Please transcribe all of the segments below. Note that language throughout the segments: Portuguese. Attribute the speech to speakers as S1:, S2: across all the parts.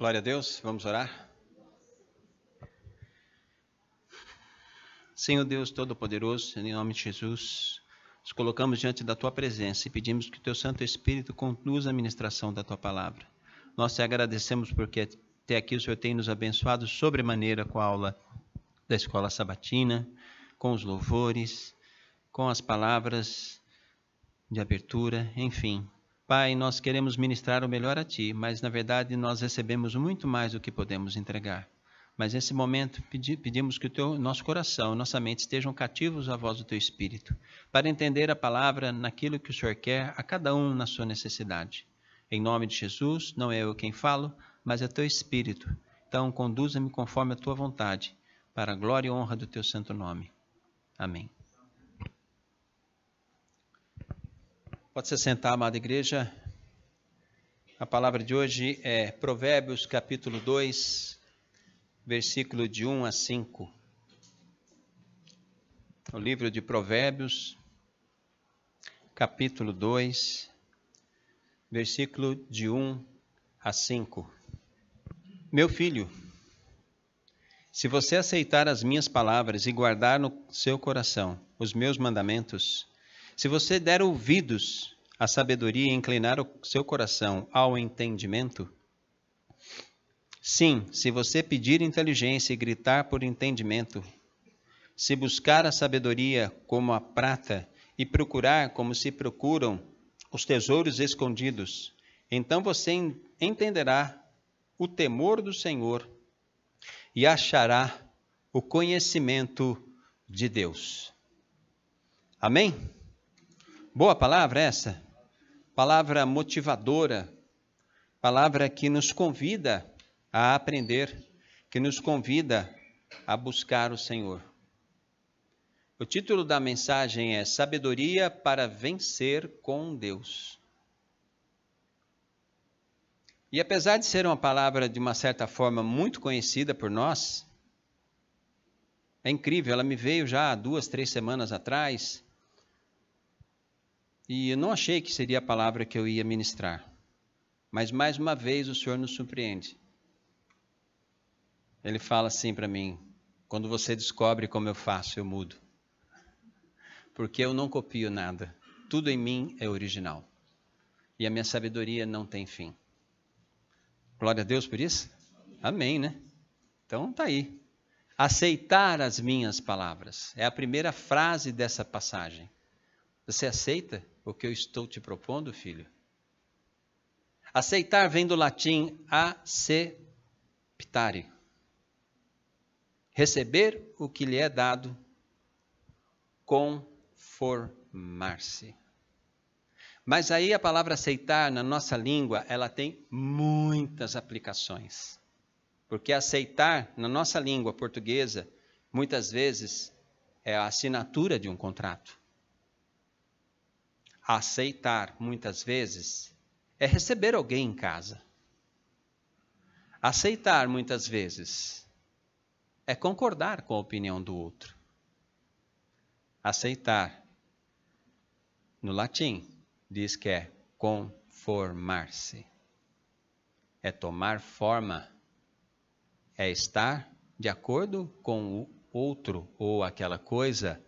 S1: Glória a Deus, vamos orar. Senhor Deus Todo-Poderoso, em nome de Jesus, nos colocamos diante da Tua presença e pedimos que o Teu Santo Espírito conduza a ministração da Tua palavra. Nós te agradecemos porque até aqui o Senhor tem nos abençoado sobremaneira com a aula da Escola Sabatina, com os louvores, com as palavras de abertura, enfim. Pai, nós queremos ministrar o melhor a Ti, mas na verdade nós recebemos muito mais do que podemos entregar. Mas nesse momento pedimos que o nosso coração, nossa mente estejam cativos à voz do Teu Espírito, para entender a palavra naquilo que o Senhor quer a cada um na sua necessidade. Em nome de Jesus, não é eu quem falo, mas é Teu Espírito. Então conduza-me conforme a Tua vontade, para a glória e honra do Teu santo nome. Amém. Pode se sentar, amada igreja. A palavra de hoje é Provérbios, capítulo 2, versículo de 1 a 5. O livro de Provérbios, capítulo 2, versículo de 1 a 5. Meu filho, se você aceitar as minhas palavras e guardar no seu coração os meus mandamentos, se você der ouvidos à sabedoria e inclinar o seu coração ao entendimento, sim, se você pedir inteligência e gritar por entendimento, se buscar a sabedoria como a prata e procurar como se procuram os tesouros escondidos, então você entenderá o temor do Senhor e achará o conhecimento de Deus. Amém? Boa palavra essa, palavra motivadora, palavra que nos convida a aprender, que nos convida a buscar o Senhor. O título da mensagem é Sabedoria para vencer com Deus. E apesar de ser uma palavra de uma certa forma muito conhecida por nós, é incrível, ela me veio já há 2, 3 semanas atrás, e eu não achei que seria a palavra que eu ia ministrar. Mas mais uma vez o Senhor nos surpreende. Ele fala assim para mim, quando você descobre como eu faço, eu mudo. Porque eu não copio nada. Tudo em mim é original. E a minha sabedoria não tem fim. Glória a Deus por isso? Amém, né? Então tá aí. Aceitar as minhas palavras. É a primeira frase dessa passagem. Você aceita o que eu estou te propondo, filho? Aceitar vem do latim acceptare. Receber o que lhe é dado, conformar-se. Mas aí a palavra aceitar na nossa língua, ela tem muitas aplicações. Porque aceitar na nossa língua portuguesa, muitas vezes, é a assinatura de um contrato. Aceitar, muitas vezes, é receber alguém em casa. Aceitar, muitas vezes, é concordar com a opinião do outro. Aceitar, no latim, diz que é conformar-se. É tomar forma. É estar de acordo com o outro, ou aquela coisa,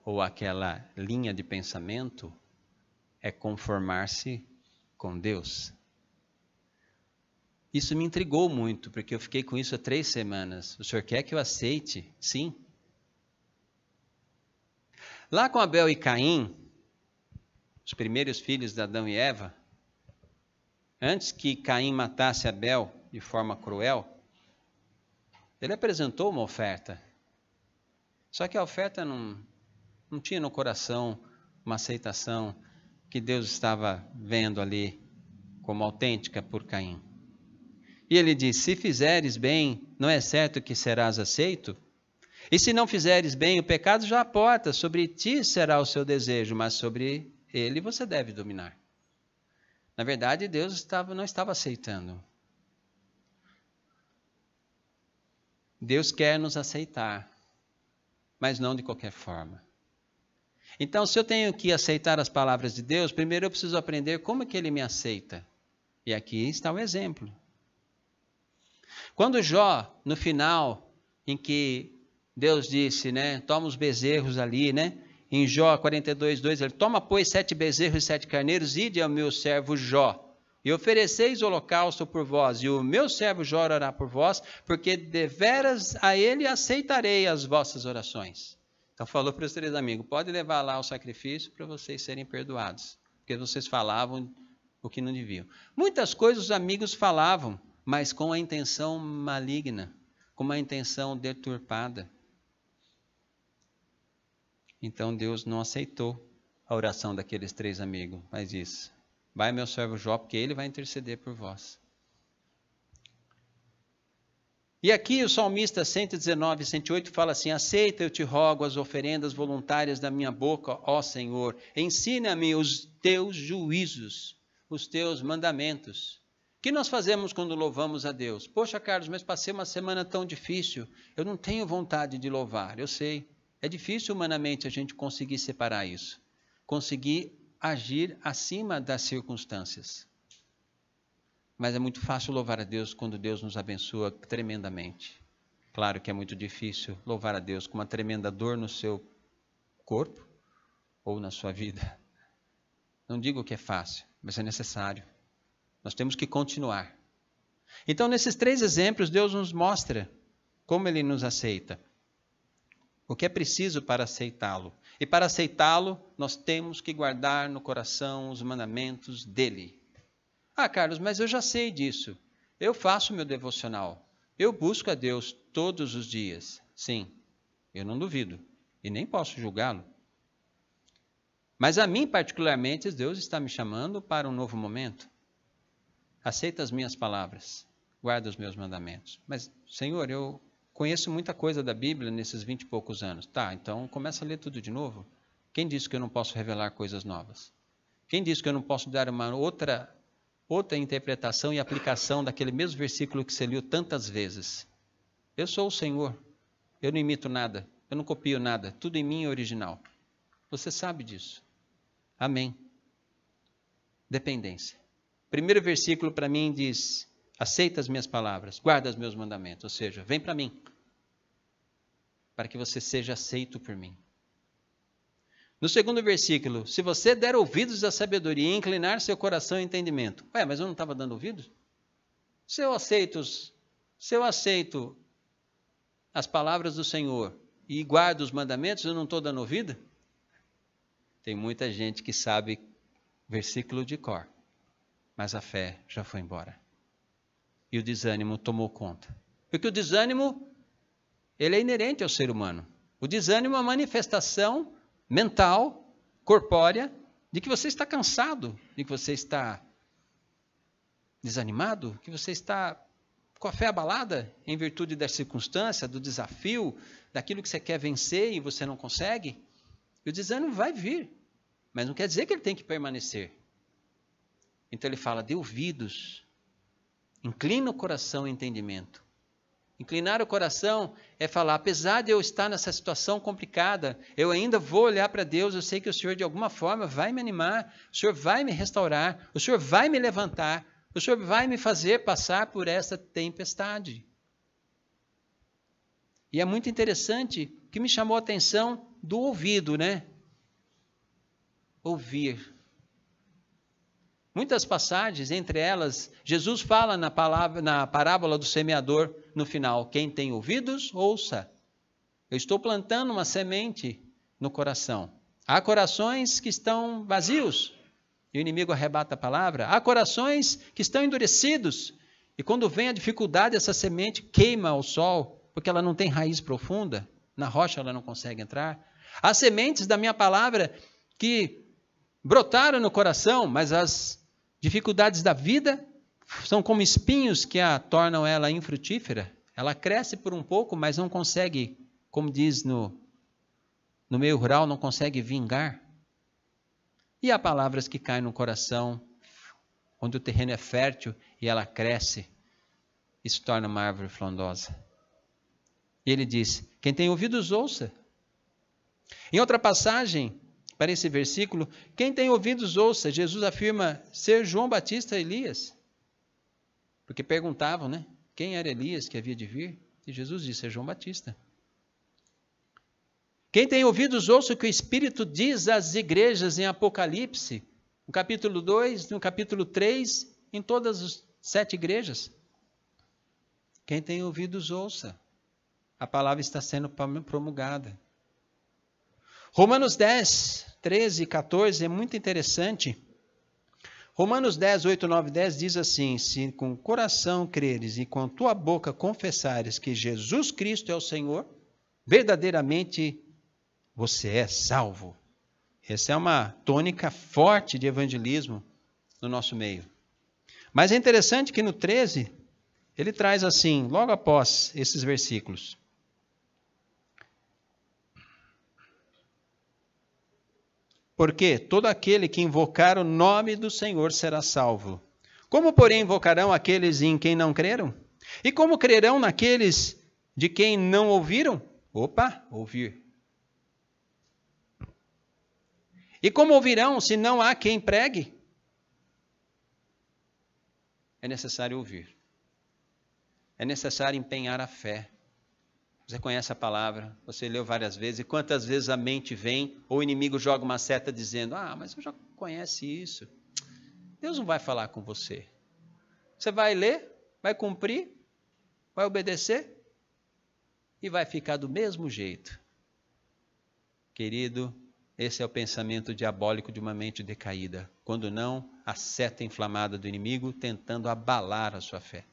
S1: ou aquela linha de pensamento. É conformar-se com Deus. Isso me intrigou muito, porque eu fiquei com isso há 3 semanas. O Senhor quer que eu aceite? Sim. Lá com Abel e Caim, os primeiros filhos de Adão e Eva, antes que Caim matasse Abel de forma cruel, ele apresentou uma oferta. Só que a oferta não tinha no coração uma aceitação que Deus estava vendo ali como autêntica por Caim. E ele diz, se fizeres bem, não é certo que serás aceito? E se não fizeres bem, o pecado já aporta, sobre ti será o seu desejo, mas sobre ele você deve dominar. Na verdade, Deus não estava aceitando. Deus quer nos aceitar, mas não de qualquer forma. Então, se eu tenho que aceitar as palavras de Deus, primeiro eu preciso aprender como é que Ele me aceita. E aqui está o exemplo. Quando Jó, no final, em que Deus disse, né, toma os bezerros ali, né, em Jó 42:2, ele toma, pois, 7 bezerros e 7 carneiros, ide ao meu servo Jó, e ofereceis holocausto por vós, e o meu servo Jó orará por vós, porque deveras a ele aceitarei as vossas orações. Então falou para os 3 amigos, pode levar lá o sacrifício para vocês serem perdoados, porque vocês falavam o que não deviam. Muitas coisas os amigos falavam, mas com a intenção maligna, com uma intenção deturpada. Então Deus não aceitou a oração daqueles 3 amigos, mas disse, vai meu servo Jó, porque ele vai interceder por vós. E aqui o salmista 119, 108 fala assim, aceita, eu te rogo, as oferendas voluntárias da minha boca, ó Senhor, ensina-me os teus juízos, os teus mandamentos. O que nós fazemos quando louvamos a Deus? Poxa, Carlos, mas passei uma semana tão difícil, eu não tenho vontade de louvar, eu sei. É difícil humanamente a gente conseguir separar isso, conseguir agir acima das circunstâncias. Mas é muito fácil louvar a Deus quando Deus nos abençoa tremendamente. Claro que é muito difícil louvar a Deus com uma tremenda dor no seu corpo ou na sua vida. Não digo que é fácil, mas é necessário. Nós temos que continuar. Então, nesses 3 exemplos, Deus nos mostra como Ele nos aceita. O que é preciso para aceitá-lo. E para aceitá-lo, nós temos que guardar no coração os mandamentos dEle. Ah, Carlos, mas eu já sei disso. Eu faço meu devocional. Eu busco a Deus todos os dias. Sim, eu não duvido. E nem posso julgá-lo. Mas a mim, particularmente, Deus está me chamando para um novo momento. Aceita as minhas palavras. Guarda os meus mandamentos. Mas, Senhor, eu conheço muita coisa da Bíblia nesses 20 e poucos anos. Tá, então começa a ler tudo de novo. Quem disse que eu não posso revelar coisas novas? Quem disse que eu não posso dar uma outra interpretação e aplicação daquele mesmo versículo que você leu tantas vezes? Eu sou o Senhor. Eu não imito nada. Eu não copio nada. Tudo em mim é original. Você sabe disso. Amém. Dependência. Primeiro versículo para mim diz, aceita as minhas palavras, guarda os meus mandamentos. Ou seja, vem para mim, para que você seja aceito por mim. No segundo versículo, se você der ouvidos à sabedoria e inclinar seu coração ao entendimento. Ué, mas eu não estava dando ouvidos? Se eu aceito as palavras do Senhor e guardo os mandamentos, eu não estou dando ouvido? Tem muita gente que sabe versículo de cor, mas a fé já foi embora. E o desânimo tomou conta. Porque o desânimo, ele é inerente ao ser humano. O desânimo é uma manifestação mental, corpórea, de que você está cansado, de que você está desanimado, que você está com a fé abalada em virtude da circunstância, do desafio, daquilo que você quer vencer e você não consegue. E o desânimo vai vir, mas não quer dizer que ele tem que permanecer. Então ele fala, dê ouvidos, inclina o coração ao entendimento. Inclinar o coração é falar, apesar de eu estar nessa situação complicada, eu ainda vou olhar para Deus, eu sei que o Senhor de alguma forma vai me animar, o Senhor vai me restaurar, o Senhor vai me levantar, o Senhor vai me fazer passar por essa tempestade. E é muito interessante que me chamou a atenção do ouvido, né? Ouvir. Muitas passagens, entre elas, Jesus fala na parábola do semeador no final, quem tem ouvidos, ouça. Eu estou plantando uma semente no coração. Há corações que estão vazios, e o inimigo arrebata a palavra. Há corações que estão endurecidos, e quando vem a dificuldade, essa semente queima ao sol, porque ela não tem raiz profunda, na rocha ela não consegue entrar. Há sementes da minha palavra que brotaram no coração, mas as dificuldades da vida são como espinhos que a tornam ela infrutífera. Ela cresce por um pouco, mas não consegue, como diz no meio rural, não consegue vingar. E há palavras que caem no coração, onde o terreno é fértil e ela cresce e se torna uma árvore frondosa. E ele diz, quem tem ouvidos, ouça. Em outra passagem, para esse versículo, quem tem ouvidos, ouça. Jesus afirma ser João Batista Elias. Porque perguntavam, né? Quem era Elias que havia de vir? E Jesus disse, é João Batista. Quem tem ouvidos, ouça o que o Espírito diz às igrejas em Apocalipse, no capítulo 2, no capítulo 3, em todas as 7 igrejas. Quem tem ouvidos, ouça. A palavra está sendo promulgada. Romanos 10, 13 e 14 é muito interessante. Romanos 10, 8, 9 e 10 diz assim, se com o coração creres e com tua boca confessares que Jesus Cristo é o Senhor, verdadeiramente você é salvo. Essa é uma tônica forte de evangelismo no nosso meio. Mas é interessante que no 13, ele traz assim, logo após esses versículos. Porque todo aquele que invocar o nome do Senhor será salvo. Como, porém, invocarão aqueles em quem não creram? E como crerão naqueles de quem não ouviram? Opa, ouvir. E como ouvirão se não há quem pregue? É necessário ouvir. É necessário empenhar a fé. Você conhece a palavra, você leu várias vezes, e quantas vezes a mente vem, ou o inimigo joga uma seta dizendo, mas eu já conhece isso. Deus não vai falar com você. Você vai ler, vai cumprir, vai obedecer, e vai ficar do mesmo jeito. Querido, esse é o pensamento diabólico de uma mente decaída. Quando não, a seta inflamada do inimigo tentando abalar a sua fé.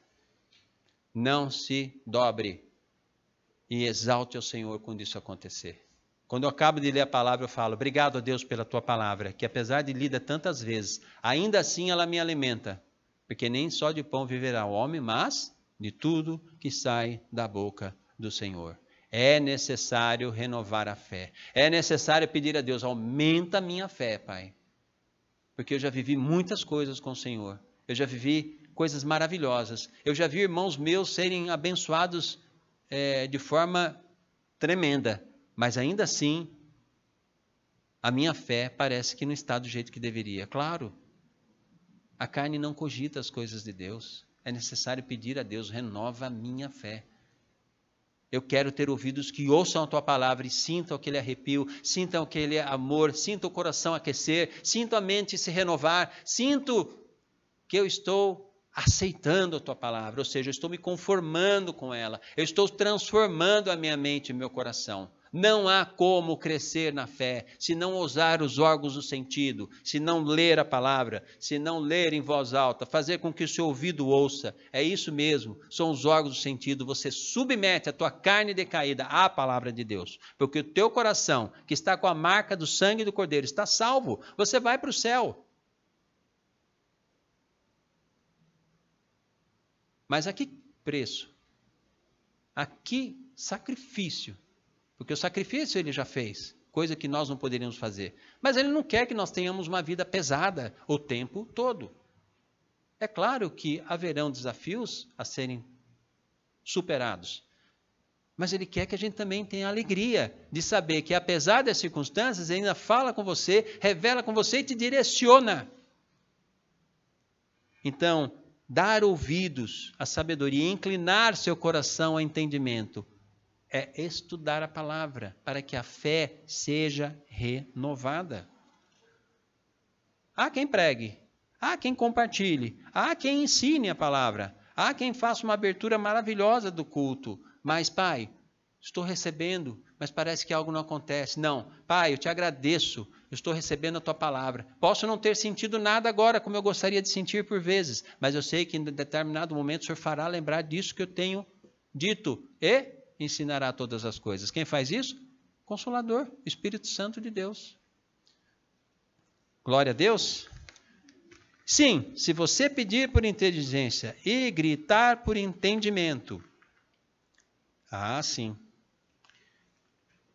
S1: Não se dobre e exalte ao Senhor quando isso acontecer. Quando eu acabo de ler a palavra, eu falo, obrigado a Deus pela tua palavra, que apesar de lida tantas vezes, ainda assim ela me alimenta, porque nem só de pão viverá o homem, mas de tudo que sai da boca do Senhor. É necessário renovar a fé. É necessário pedir a Deus, aumenta a minha fé, Pai. Porque eu já vivi muitas coisas com o Senhor. Eu já vivi coisas maravilhosas. Eu já vi irmãos meus serem abençoados de forma tremenda. Mas ainda assim, a minha fé parece que não está do jeito que deveria. Claro, a carne não cogita as coisas de Deus. É necessário pedir a Deus, renova a minha fé. Eu quero ter ouvidos que ouçam a tua palavra e sintam aquele arrepio, sintam aquele amor, sintam o coração aquecer, sintam a mente se renovar, sinto que eu estou aceitando a tua palavra, ou seja, eu estou me conformando com ela, eu estou transformando a minha mente e meu coração. Não há como crescer na fé se não usar os órgãos do sentido, se não ler a palavra, se não ler em voz alta, fazer com que o seu ouvido ouça. É isso mesmo, são os órgãos do sentido. Você submete a tua carne decaída à palavra de Deus, porque o teu coração, que está com a marca do sangue do Cordeiro, está salvo. Você vai para o céu. Mas a que preço? A que sacrifício? Porque o sacrifício ele já fez, coisa que nós não poderíamos fazer. Mas ele não quer que nós tenhamos uma vida pesada o tempo todo. É claro que haverão desafios a serem superados. Mas ele quer que a gente também tenha a alegria de saber que apesar das circunstâncias, ele ainda fala com você, revela com você e te direciona. Então, dar ouvidos à sabedoria, inclinar seu coração ao entendimento, é estudar a palavra, para que a fé seja renovada. Há quem pregue, há quem compartilhe, há quem ensine a palavra, há quem faça uma abertura maravilhosa do culto. Mas, Pai, estou recebendo, mas parece que algo não acontece. Não, Pai, eu te agradeço, eu estou recebendo a tua palavra. Posso não ter sentido nada agora, como eu gostaria de sentir por vezes, mas eu sei que em determinado momento o Senhor fará lembrar disso que eu tenho dito e ensinará todas as coisas. Quem faz isso? Consolador, Espírito Santo de Deus. Glória a Deus. Sim, se você pedir por inteligência e gritar por entendimento, sim.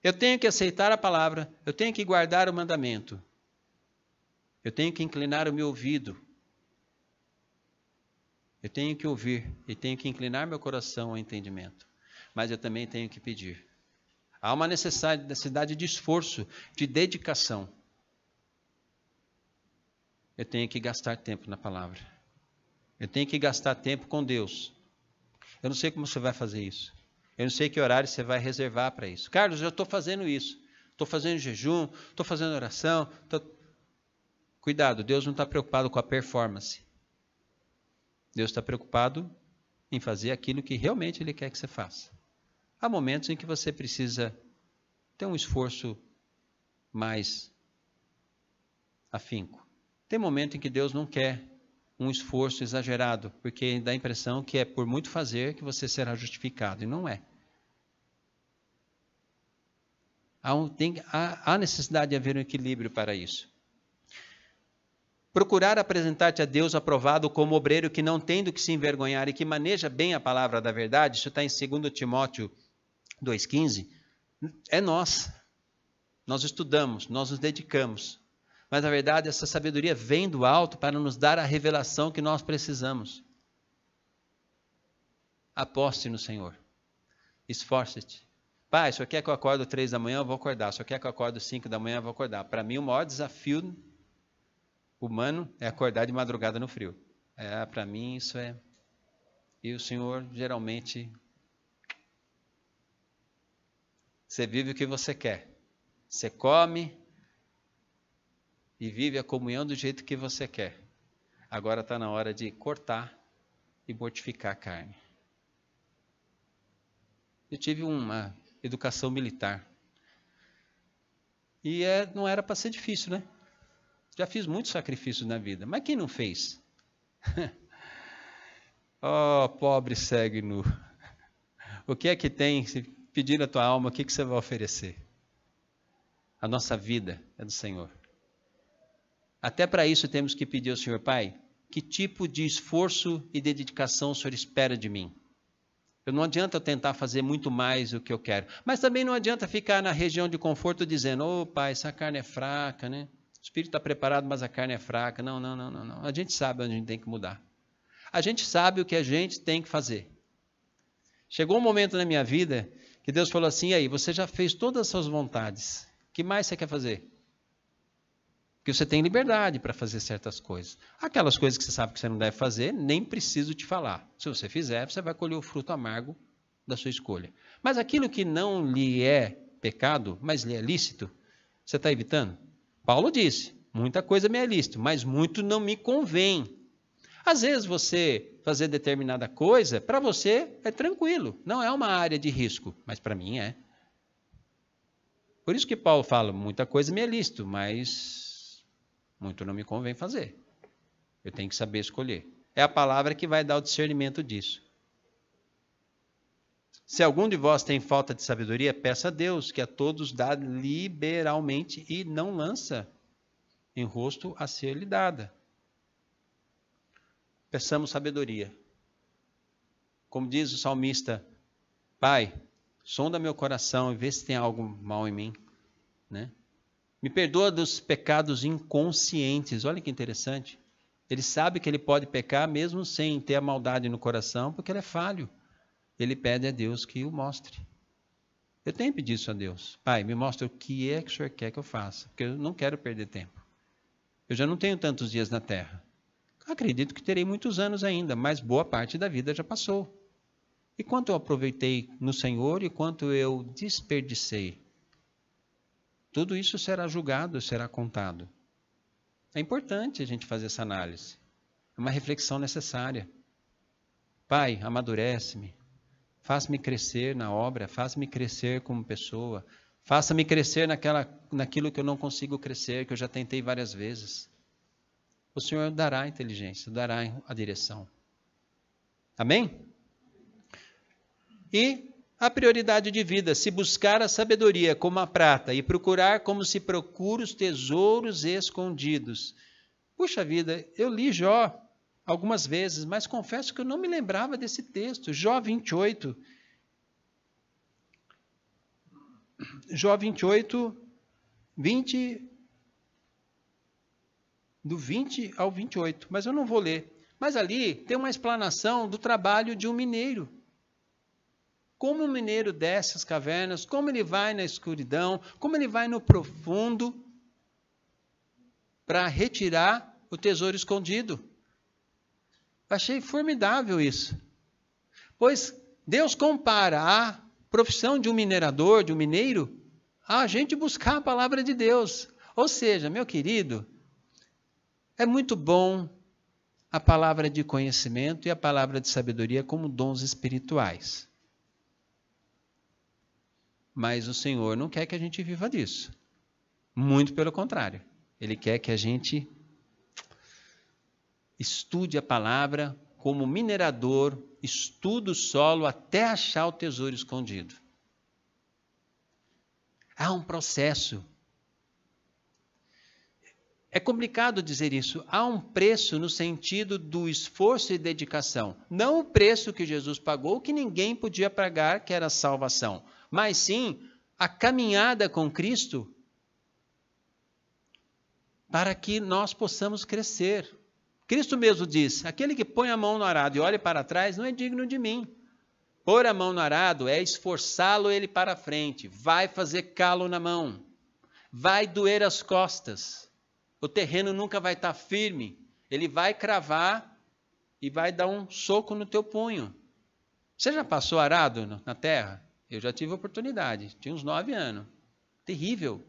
S1: Eu tenho que aceitar a palavra, eu tenho que guardar o mandamento, eu tenho que inclinar o meu ouvido, eu tenho que ouvir e tenho que inclinar meu coração ao entendimento. Mas eu também tenho que pedir. Há uma necessidade de esforço, de dedicação. Eu tenho que gastar tempo na palavra. Eu tenho que gastar tempo com Deus. Eu não sei como você vai fazer isso. Eu não sei que horário você vai reservar para isso. Carlos, eu estou fazendo isso. Estou fazendo jejum, estou fazendo oração. Cuidado, Deus não está preocupado com a performance. Deus está preocupado em fazer aquilo que realmente Ele quer que você faça. Há momentos em que você precisa ter um esforço mais afinco. Tem momento em que Deus não quer um esforço exagerado, porque dá a impressão que é por muito fazer que você será justificado, e não é. Há necessidade de haver um equilíbrio para isso. Procurar apresentar-te a Deus aprovado como obreiro que não tem do que se envergonhar e que maneja bem a palavra da verdade, isso está em 2 Timóteo 2,15, é nós. Nós estudamos, nós nos dedicamos. Mas, na verdade, essa sabedoria vem do alto para nos dar a revelação que nós precisamos. Aposte no Senhor. Esforce-te. Pai, se eu quer que eu acordo 3 da manhã, eu vou acordar. Se eu quer que eu acordo 5 da manhã, eu vou acordar. Para mim, o maior desafio humano é acordar de madrugada no frio. Para mim, isso é... E o Senhor, geralmente... Você vive o que você quer. Você come... e vive a comunhão do jeito que você quer. Agora está na hora de cortar e mortificar a carne. Eu tive uma educação militar. E não era para ser difícil, né? Já fiz muitos sacrifícios na vida. Mas quem não fez? Oh, pobre cego e nu. O que é que tem? Se pedir a tua alma, o que você vai oferecer? A nossa vida é do Senhor. Até para isso temos que pedir ao Senhor, Pai, que tipo de esforço e dedicação o Senhor espera de mim? Não adianta eu tentar fazer muito mais do que eu quero. Mas também não adianta ficar na região de conforto dizendo, ô Pai, essa carne é fraca, né? O espírito está preparado, mas a carne é fraca. Não. A gente sabe onde a gente tem que mudar. A gente sabe o que a gente tem que fazer. Chegou um momento na minha vida que Deus falou assim, e aí, você já fez todas as suas vontades. O que mais você quer fazer? Porque você tem liberdade para fazer certas coisas. Aquelas coisas que você sabe que você não deve fazer, nem preciso te falar. Se você fizer, você vai colher o fruto amargo da sua escolha. Mas aquilo que não lhe é pecado, mas lhe é lícito, você está evitando? Paulo disse, muita coisa me é lícito, mas muito não me convém. Às vezes você fazer determinada coisa, para você é tranquilo, não é uma área de risco, mas para mim é. Por isso que Paulo fala, muita coisa me é lícito, mas... muito não me convém fazer. Eu tenho que saber escolher. É a palavra que vai dar o discernimento disso. Se algum de vós tem falta de sabedoria, peça a Deus, que a todos dá liberalmente e não lança em rosto a ser lhe dada. Peçamos sabedoria. Como diz o salmista, Pai, sonda meu coração e vê se tem algo mal em mim, né? Me perdoa dos pecados inconscientes. Olha que interessante. Ele sabe que ele pode pecar mesmo sem ter a maldade no coração, porque ele é falho. Ele pede a Deus que o mostre. Eu tenho pedido isso a Deus. Pai, me mostra o que é que o Senhor quer que eu faça, porque eu não quero perder tempo. Eu já não tenho tantos dias na terra. Acredito que terei muitos anos ainda, mas boa parte da vida já passou. E quanto eu aproveitei no Senhor e quanto eu desperdicei? Tudo isso será julgado, será contado. É importante a gente fazer essa análise. É uma reflexão necessária. Pai, amadurece-me. Faça-me crescer na obra, faça-me crescer como pessoa. Faça-me crescer naquilo que eu não consigo crescer, que eu já tentei várias vezes. O Senhor dará a inteligência, dará a direção. Amém? E a prioridade de vida, se buscar a sabedoria como a prata e procurar como se procura os tesouros escondidos. Puxa vida, eu li Jó algumas vezes, mas confesso que eu não me lembrava desse texto. Jó 28. Jó 28, 20, do 20 ao 28, mas eu não vou ler. Mas ali tem uma explanação do trabalho de um mineiro. Como o mineiro desce as cavernas, como ele vai na escuridão, como ele vai no profundo para retirar o tesouro escondido. Achei formidável isso. Pois Deus compara a profissão de um minerador, de um mineiro, a gente buscar a palavra de Deus. Ou seja, meu querido, é muito bom a palavra de conhecimento e a palavra de sabedoria como dons espirituais. Mas o Senhor não quer que a gente viva disso. Muito pelo contrário. Ele quer que a gente estude a palavra como minerador, estuda o solo até achar o tesouro escondido. Há um processo. É complicado dizer isso. Há um preço no sentido do esforço e dedicação. Não o preço que Jesus pagou, que ninguém podia pagar, que era a salvação. Mas sim a caminhada com Cristo para que nós possamos crescer. Cristo mesmo diz, aquele que põe a mão no arado e olha para trás não é digno de mim. Pôr a mão no arado é esforçá-lo ele para frente, vai fazer calo na mão, vai doer as costas, o terreno nunca vai estar firme, ele vai cravar e vai dar um soco no teu punho. Você já passou arado na terra? Eu já tive a oportunidade, tinha uns 9 anos, terrível.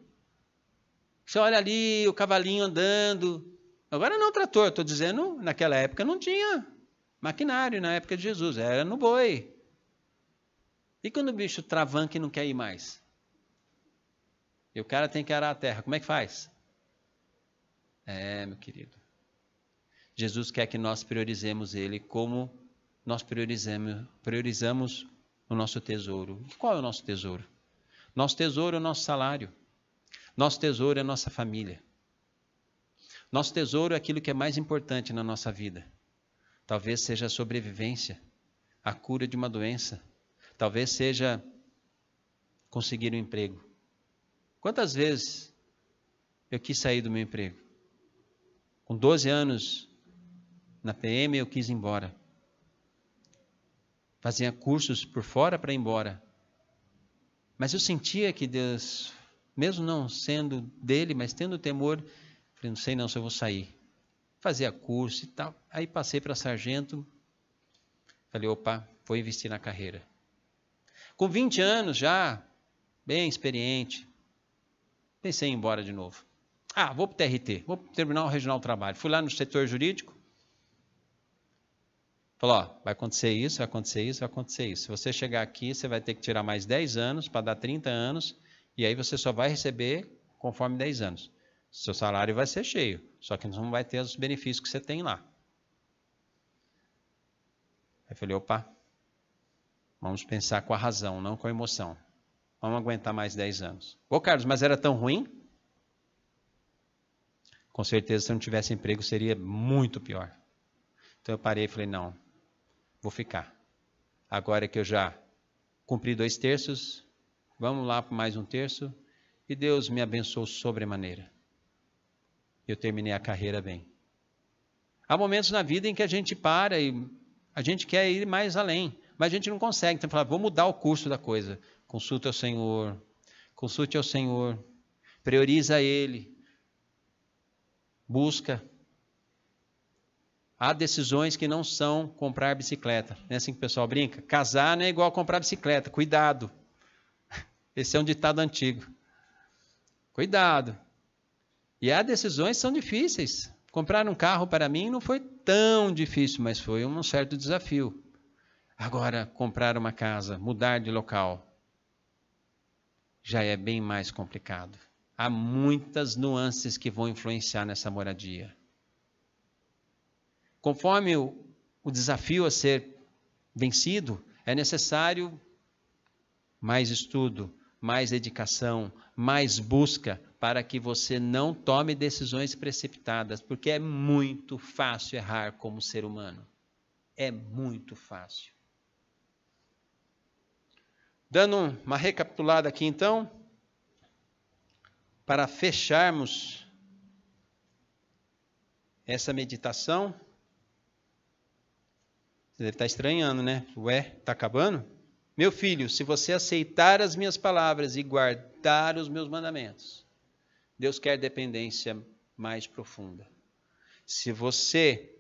S1: Você olha ali o cavalinho andando. Agora não trator, estou dizendo, naquela época não tinha maquinário, na época de Jesus, era no boi. E quando o bicho travanca e não quer ir mais? E o cara tem que arar a terra, como é que faz? Meu querido, Jesus quer que nós priorizemos Ele como nós priorizamos o nosso tesouro. E qual é o nosso tesouro? Nosso tesouro é o nosso salário. Nosso tesouro é a nossa família. Nosso tesouro é aquilo que é mais importante na nossa vida. Talvez seja a sobrevivência, a cura de uma doença. Talvez seja conseguir um emprego. Quantas vezes eu quis sair do meu emprego? Com 12 anos na PM eu quis ir embora. Fazia cursos por fora para ir embora. Mas eu sentia que Deus, mesmo não sendo dele, mas tendo temor, falei, não sei não se eu vou sair. Fazia curso e tal. Aí passei para sargento. Falei, opa, vou investir na carreira. Com 20 anos já, bem experiente, pensei em ir embora de novo. Vou para o TRT, vou para o Tribunal Regional do Trabalho. Fui lá no setor jurídico. Falou, vai acontecer isso, vai acontecer isso, vai acontecer isso. Se você chegar aqui, você vai ter que tirar mais 10 anos para dar 30 anos. E aí você só vai receber conforme 10 anos. Seu salário vai ser cheio, só que não vai ter os benefícios que você tem lá. Aí eu falei, opa, vamos pensar com a razão, não com a emoção. Vamos aguentar mais 10 anos. Ô Carlos, mas era tão ruim? Com certeza, se eu não tivesse emprego, seria muito pior. Então eu parei e falei, não, vou ficar. Agora que eu já cumpri 2/3, vamos lá para mais 1/3, e Deus me abençoou sobremaneira. Eu terminei a carreira bem. Há momentos na vida em que a gente para e a gente quer ir mais além, mas a gente não consegue. Então, fala, vou mudar o curso da coisa. Consulte ao Senhor, prioriza Ele, busca. Há decisões que não são comprar bicicleta. Não é assim que o pessoal brinca? Casar não é igual a comprar bicicleta, cuidado. Esse é um ditado antigo. Cuidado. E há decisões que são difíceis. Comprar um carro para mim não foi tão difícil, mas foi um certo desafio. Agora, comprar uma casa, mudar de local, já é bem mais complicado. Há muitas nuances que vão influenciar nessa moradia. Conforme o desafio a ser vencido, é necessário mais estudo, mais dedicação, mais busca, para que você não tome decisões precipitadas, porque é muito fácil errar como ser humano. É muito fácil. Dando uma recapitulada aqui então, para fecharmos essa meditação. Você deve estar estranhando, né? Está acabando? Meu filho, se você aceitar as minhas palavras e guardar os meus mandamentos, Deus quer dependência mais profunda. Se você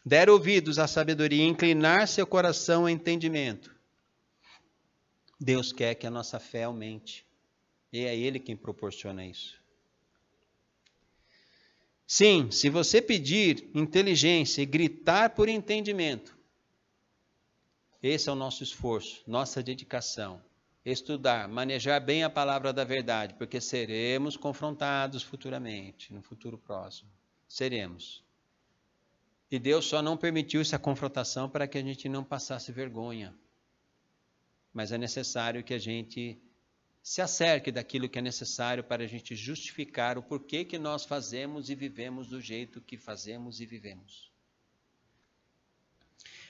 S1: der ouvidos à sabedoria, inclinar seu coração ao entendimento. Deus quer que a nossa fé aumente. E é Ele quem proporciona isso. Sim, se você pedir inteligência e gritar por entendimento, esse é o nosso esforço, nossa dedicação. Estudar, manejar bem a palavra da verdade, porque seremos confrontados futuramente, no futuro próximo. Seremos. E Deus só não permitiu essa confrontação para que a gente não passasse vergonha. Mas é necessário que a gente se acerque daquilo que é necessário para a gente justificar o porquê que nós fazemos e vivemos do jeito que fazemos e vivemos.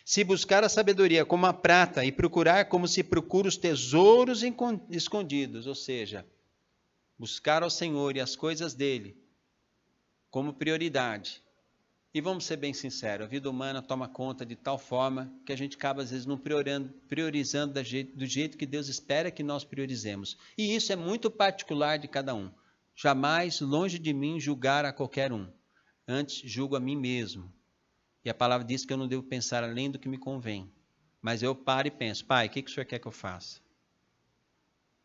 S1: Se buscar a sabedoria como a prata e procurar como se procura os tesouros escondidos, ou seja, buscar ao Senhor e as coisas dele como prioridade. E vamos ser bem sinceros, a vida humana toma conta de tal forma que a gente acaba às vezes não priorizando do jeito que Deus espera que nós priorizemos. E isso é muito particular de cada um. Jamais, longe de mim, julgar a qualquer um. Antes, julgo a mim mesmo. E a palavra diz que eu não devo pensar além do que me convém. Mas eu paro e penso, Pai, o que o Senhor quer que eu faça?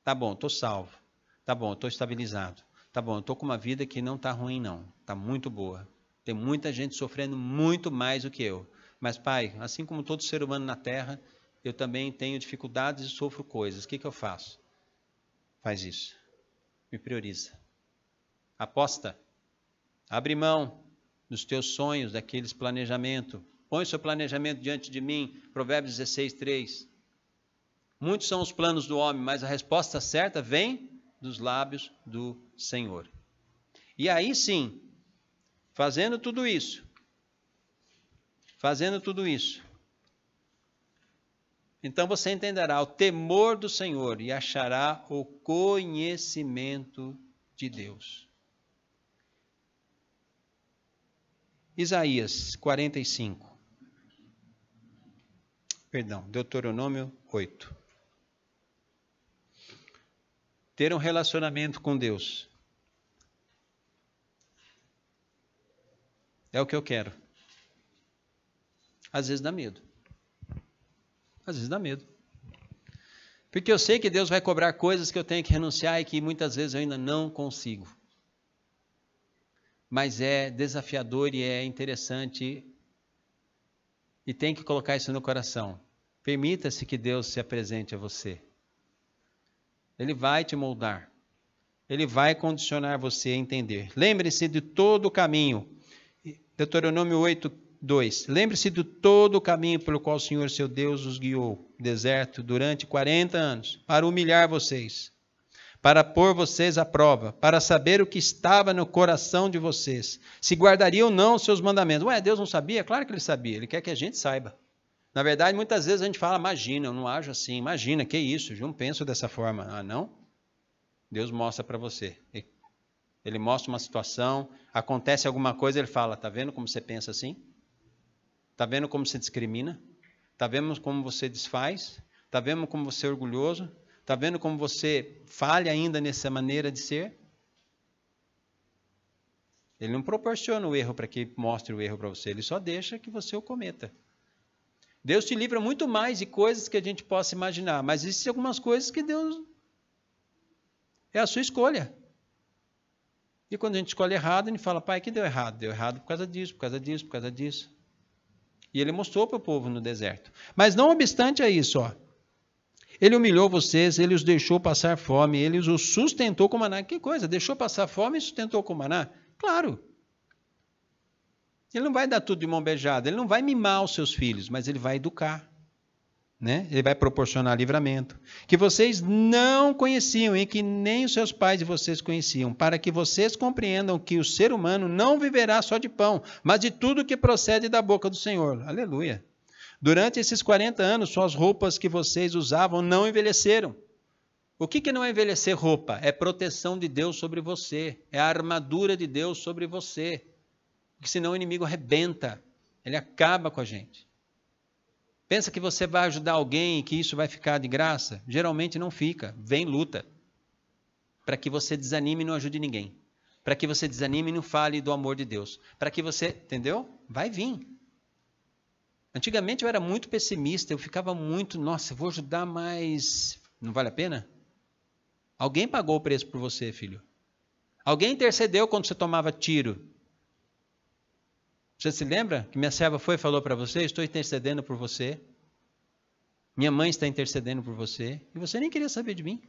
S1: Tá bom, estou salvo. Tá bom, estou estabilizado. Tá bom, estou com uma vida que não está ruim não. Está muito boa. Tem muita gente sofrendo muito mais do que eu. Mas, Pai, assim como todo ser humano na Terra, eu também tenho dificuldades e sofro coisas. O que eu faço? Faz isso. Me prioriza. Aposta. Abre mão dos teus sonhos, daqueles planejamentos. Põe o seu planejamento diante de mim. Provérbios 16, 3. Muitos são os planos do homem, mas a resposta certa vem dos lábios do Senhor. E aí sim, fazendo tudo isso, então você entenderá o temor do Senhor e achará o conhecimento de Deus. Isaías 45. Deuteronômio 8. Ter um relacionamento com Deus é o que eu quero. Às vezes dá medo. Porque eu sei que Deus vai cobrar coisas que eu tenho que renunciar e que muitas vezes eu ainda não consigo. Mas é desafiador e é interessante e tem que colocar isso no coração. Permita-se que Deus se apresente a você. Ele vai te moldar. Ele vai condicionar você a entender. Lembre-se de todo o caminho. Deuteronômio 8, 2. Lembre-se de todo o caminho pelo qual o Senhor, seu Deus, os guiou no deserto durante 40 anos, para humilhar vocês, para pôr vocês à prova, para saber o que estava no coração de vocês, se guardariam ou não os seus mandamentos. Deus não sabia? Claro que Ele sabia. Ele quer que a gente saiba. Na verdade, muitas vezes a gente fala, imagina, eu não ajo assim. Imagina, que isso? Eu não penso dessa forma. Ah, não? Deus mostra para você. Ele mostra uma situação, acontece alguma coisa, Ele fala, está vendo como você pensa assim? Está vendo como você discrimina? Está vendo como você desfaz? Está vendo como você é orgulhoso? Está vendo como você falha ainda nessa maneira de ser? Ele não proporciona o erro para que mostre o erro para você, Ele só deixa que você o cometa. Deus te livra muito mais de coisas que a gente possa imaginar, mas existem algumas coisas que Deus... é a sua escolha. E quando a gente escolhe errado, a gente fala, Pai, que deu errado? Deu errado por causa disso, por causa disso, por causa disso. E Ele mostrou para o povo no deserto. Mas não obstante a isso, Ele humilhou vocês, Ele os deixou passar fome, Ele os sustentou com maná. Que coisa, deixou passar fome e sustentou com maná? Claro. Ele não vai dar tudo de mão beijada, Ele não vai mimar os seus filhos, mas Ele vai educar. Né? Ele vai proporcionar livramento. Que vocês não conheciam e que nem os seus pais e vocês conheciam, para que vocês compreendam que o ser humano não viverá só de pão, mas de tudo que procede da boca do Senhor. Aleluia. Durante esses 40 anos, suas roupas que vocês usavam não envelheceram. O que não é envelhecer roupa? É proteção de Deus sobre você. É a armadura de Deus sobre você. Porque senão o inimigo arrebenta. Ele acaba com a gente. Pensa que você vai ajudar alguém e que isso vai ficar de graça? Geralmente não fica. Vem luta. Para que você desanime e não ajude ninguém. Para que você desanime e não fale do amor de Deus. Para que você... Entendeu? Vai vir. Antigamente eu era muito pessimista, eu ficava muito, nossa, eu vou ajudar, mas não vale a pena? Alguém pagou o preço por você, filho. Alguém intercedeu quando você tomava tiro. Você se lembra que minha serva foi e falou para você, estou intercedendo por você. Minha mãe está intercedendo por você. E você nem queria saber de mim.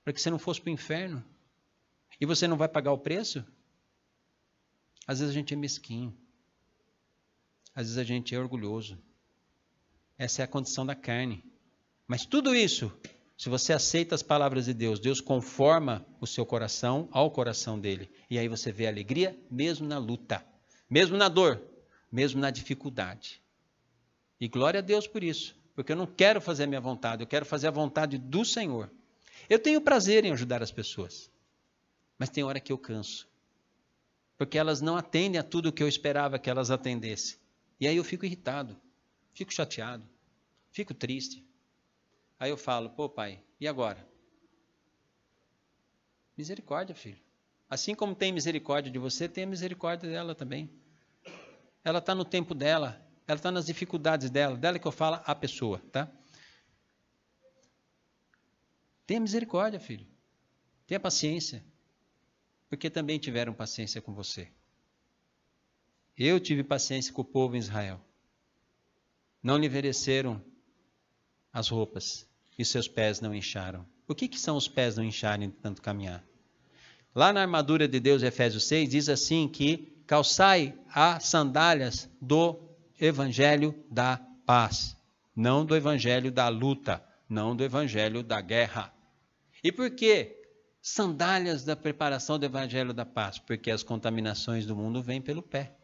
S1: Para que você não fosse para o inferno. E você não vai pagar o preço? Às vezes a gente é mesquinho. Às vezes a gente é orgulhoso. Essa é a condição da carne. Mas tudo isso, se você aceita as palavras de Deus, Deus conforma o seu coração ao coração dele. E aí você vê a alegria mesmo na luta, mesmo na dor, mesmo na dificuldade. E glória a Deus por isso. Porque eu não quero fazer a minha vontade, eu quero fazer a vontade do Senhor. Eu tenho prazer em ajudar as pessoas. Mas tem hora que eu canso. Porque elas não atendem a tudo o que eu esperava que elas atendessem. E aí eu fico irritado, fico chateado, fico triste. Aí eu falo, pô pai, e agora? Misericórdia, filho. Assim como tem misericórdia de você, tenha misericórdia dela também. Ela está no tempo dela, ela está nas dificuldades dela que eu falo a pessoa, tá? Tenha misericórdia, filho. Tenha paciência. Porque também tiveram paciência com você. Eu tive paciência com o povo em Israel. Não lhe envelheceram as roupas e seus pés não incharam. O que são os pés não incharem de tanto caminhar? Lá na armadura de Deus, Efésios 6, diz assim que calçai as sandálias do evangelho da paz. Não do evangelho da luta, não do evangelho da guerra. E por quê? Sandálias da preparação do evangelho da paz. Porque as contaminações do mundo vêm pelo pé.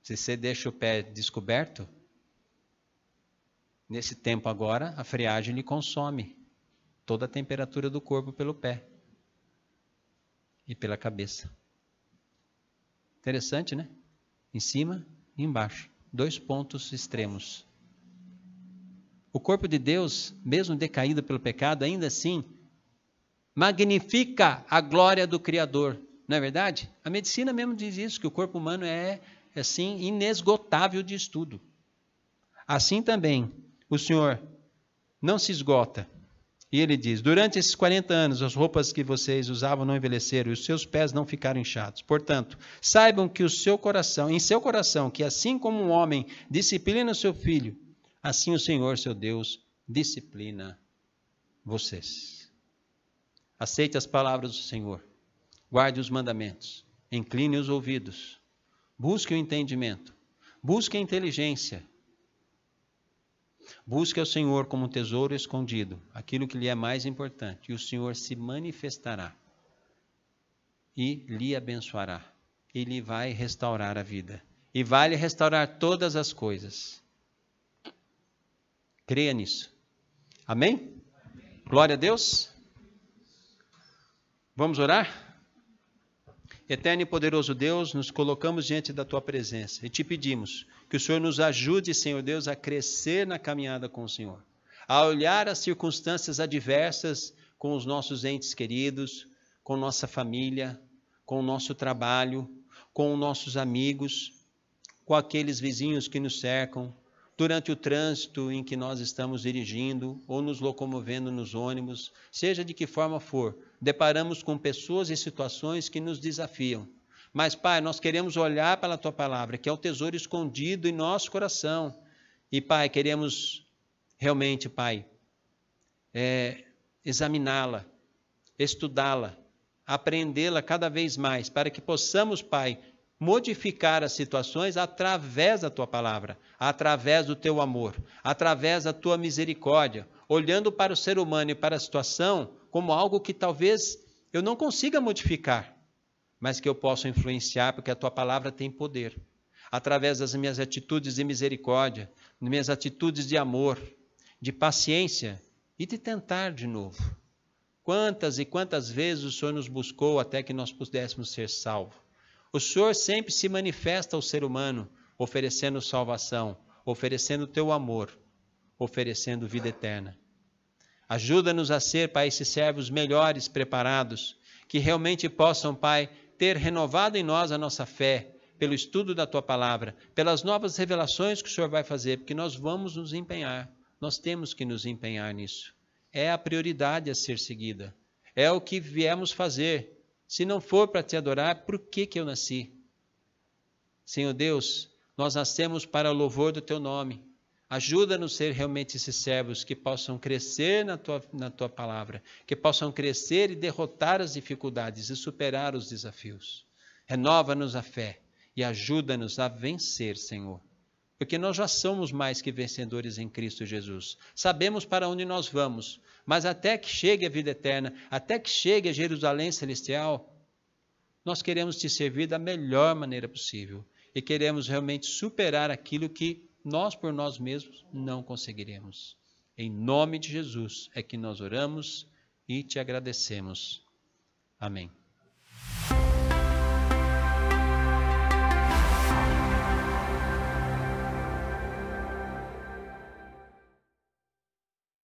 S1: Se você deixa o pé descoberto, nesse tempo agora, a friagem lhe consome toda a temperatura do corpo pelo pé e pela cabeça. Interessante, né? Em cima e embaixo. 2 pontos extremos. O corpo de Deus, mesmo decaído pelo pecado, ainda assim, magnifica a glória do Criador. Não é verdade? A medicina mesmo diz isso, que o corpo humano é assim, inesgotável de estudo. Assim também, o Senhor não se esgota. E ele diz, durante esses 40 anos, as roupas que vocês usavam não envelheceram e os seus pés não ficaram inchados. Portanto, saibam que em seu coração, que assim como um homem disciplina o seu filho, assim o Senhor, seu Deus, disciplina vocês. Aceite as palavras do Senhor. Guarde os mandamentos. Incline os ouvidos. Busque o entendimento, busque a inteligência, busque ao Senhor como um tesouro escondido, aquilo que lhe é mais importante, e o Senhor se manifestará e lhe abençoará, e lhe vai restaurar a vida, e vai lhe restaurar todas as coisas. Creia nisso. Amém? Glória a Deus. Vamos orar? Eterno e poderoso Deus, nos colocamos diante da Tua presença e te pedimos que o Senhor nos ajude, Senhor Deus, a crescer na caminhada com o Senhor, a olhar as circunstâncias adversas com os nossos entes queridos, com nossa família, com o nosso trabalho, com os nossos amigos, com aqueles vizinhos que nos cercam, durante o trânsito em que nós estamos dirigindo ou nos locomovendo nos ônibus, seja de que forma for, deparamos com pessoas e situações que nos desafiam. Mas, Pai, nós queremos olhar para a Tua palavra, que é o tesouro escondido em nosso coração. E, Pai, queremos realmente, Pai, examiná-la, estudá-la, aprendê-la cada vez mais, para que possamos, Pai, modificar as situações através da Tua palavra, através do Teu amor, através da Tua misericórdia, olhando para o ser humano e para a situação como algo que talvez eu não consiga modificar, mas que eu possa influenciar, porque a Tua palavra tem poder. Através das minhas atitudes de misericórdia, das minhas atitudes de amor, de paciência e de tentar de novo. Quantas e quantas vezes o Senhor nos buscou até que nós pudéssemos ser salvos. O Senhor sempre se manifesta ao ser humano, oferecendo salvação, oferecendo o Teu amor, oferecendo vida eterna. Ajuda-nos a ser, Pai, esses servos melhores preparados, que realmente possam, Pai, ter renovado em nós a nossa fé, pelo estudo da Tua palavra, pelas novas revelações que o Senhor vai fazer, porque nós vamos nos empenhar, nós temos que nos empenhar nisso. É a prioridade a ser seguida, é o que viemos fazer. Se não for para Te adorar, por que eu nasci? Senhor Deus, nós nascemos para o louvor do Teu nome. Ajuda-nos a ser realmente esses servos que possam crescer na tua palavra, que possam crescer e derrotar as dificuldades e superar os desafios. Renova-nos a fé e ajuda-nos a vencer, Senhor. Porque nós já somos mais que vencedores em Cristo Jesus. Sabemos para onde nós vamos, mas até que chegue a vida eterna, até que chegue a Jerusalém celestial, nós queremos Te servir da melhor maneira possível e queremos realmente superar aquilo que nós por nós mesmos não conseguiremos. Em nome de Jesus é que nós oramos e Te agradecemos. Amém.